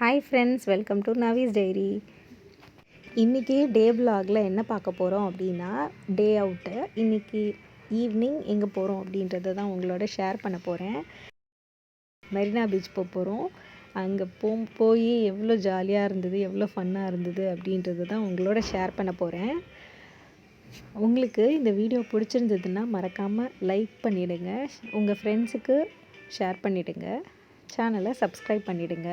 Hi friends, welcome to நவீஸ் diary. இன்றைக்கி day விலாகில் என்ன பார்க்க போகிறோம் அப்படின்னா, டே அவுட்டு. இன்றைக்கி ஈவினிங் எங்கே போகிறோம் அப்படின்றத தான் உங்களோட ஷேர் பண்ண போகிறேன். மெரினா பீச் போகிறோம். அங்கே போய் எவ்வளோ ஜாலியாக இருந்தது, எவ்வளோ ஃபன்னாக இருந்தது அப்படின்றது தான் உங்களோட ஷேர் பண்ண போகிறேன். உங்களுக்கு இந்த வீடியோ பிடிச்சிருந்ததுன்னா மறக்காமல் லைக் பண்ணிவிடுங்க, உங்கள் ஃப்ரெண்ட்ஸுக்கு ஷேர் பண்ணிவிடுங்க, சேனலை சப்ஸ்கிரைப் பண்ணிவிடுங்க.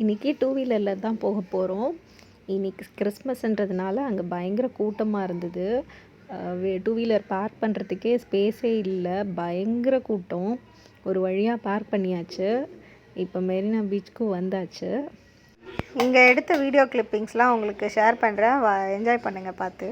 இன்றைக்கி 2 வீலரில் தான் போக போகிறோம். இன்றைக்கி கிறிஸ்மஸ்ன்றதுனால அங்கே பயங்கர கூட்டமாக இருந்தது. 2 வீலர் பார்க் பண்ணுறதுக்கே ஸ்பேஸே இல்லை, பயங்கர கூட்டம். ஒரு வழியாக பார்க் பண்ணியாச்சு. இப்போ மெரினா பீச்சுக்கும் வந்தாச்சு. இங்கே எடுத்த வீடியோ கிளிப்பிங்ஸ்லாம் உங்களுக்கு ஷேர் பண்ணுறேன், என்ஜாய் பண்ணுங்கள் பார்த்து.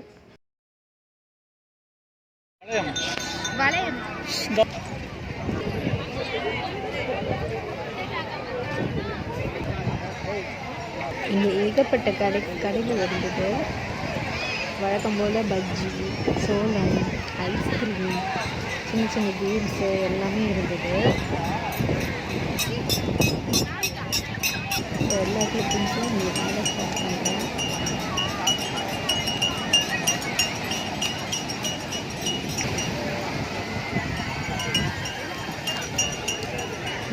இங்கே ஏகப்பட்ட கடைகள் இருந்தது. வழக்கம் போல் பஜ்ஜி, சோளம், ஐஸ்கிரீம், சின்ன சின்ன கேம்ஸு எல்லாமே இருந்தது. எல்லா கிளிப்பிங்ஸும் உங்களுக்காக ஷேர் பண்ணுறேன்.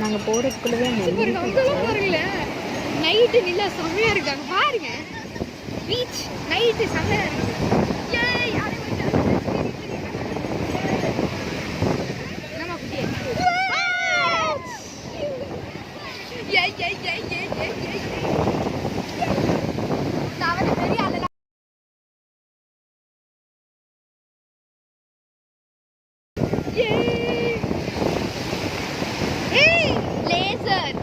நாங்கள் போகிறதுக்குள்ளவே நைட்டு நிலா செம்மையா இருக்காங்க பாருங்க. பீச் நைட்டு செம்மையா இருக்கு. லேசர்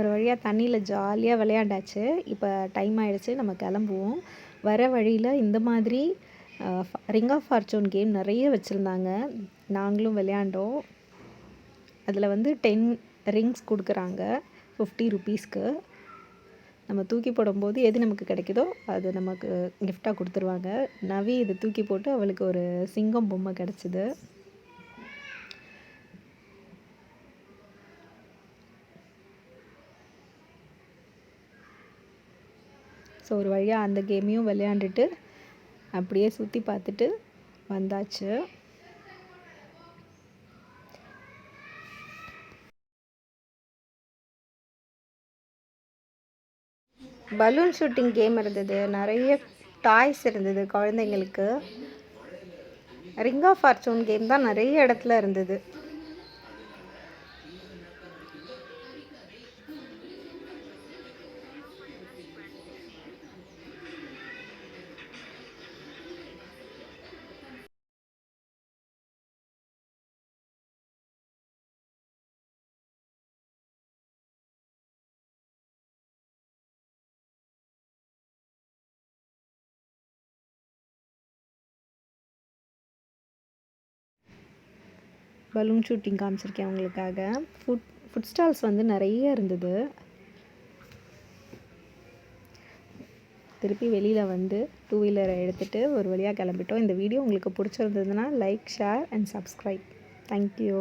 ஒரு வழியாக தண்ணியில் ஜாலியாக விளையாண்டாச்சு. இப்போ டைம் ஆகிடுச்சு, நம்ம கிளம்புவோம். வர வழியில் இந்த மாதிரி ரிங் ஆஃப் ஃபார்ச்சூன் கேம் நிறைய வச்சுருந்தாங்க. நாங்களும் விளையாண்டோம். அதில் 10 ரிங்ஸ் கொடுக்குறாங்க 50 ருபீஸ்க்கு. நம்ம தூக்கி போடும்போது எது நமக்கு கிடைக்குதோ அது நமக்கு கிஃப்டாக கொடுத்துருவாங்க. நவி இதை தூக்கி போட்டு அவளுக்கு ஒரு சிங்கம் பொம்மை கிடச்சிது. ஸோ ஒரு வழியாக அந்த கேமையும் விளையாண்டுட்டு அப்படியே சுற்றி பார்த்துட்டு வந்தாச்சு. பலூன் ஷூட்டிங் கேம் இருந்தது, நிறைய டாய்ஸ் இருந்தது குழந்தைங்களுக்கு. ரிங் ஆஃப் ஃபார்ச்சூன் கேம் தான் நிறைய இடத்துல இருந்தது. பலூன் ஷூட்டிங் காமிச்சிருக்கேன் உங்களுக்காக. ஃபுட் ஸ்டால்ஸ் நிறைய இருந்தது. திருப்பி வெளியில் 2 வீலரை எடுத்துகிட்டு ஒரு வழியாக கிளம்பிட்டோம். இந்த வீடியோ உங்களுக்கு பிடிச்சிருந்ததுன்னா like, share and subscribe. Thank you.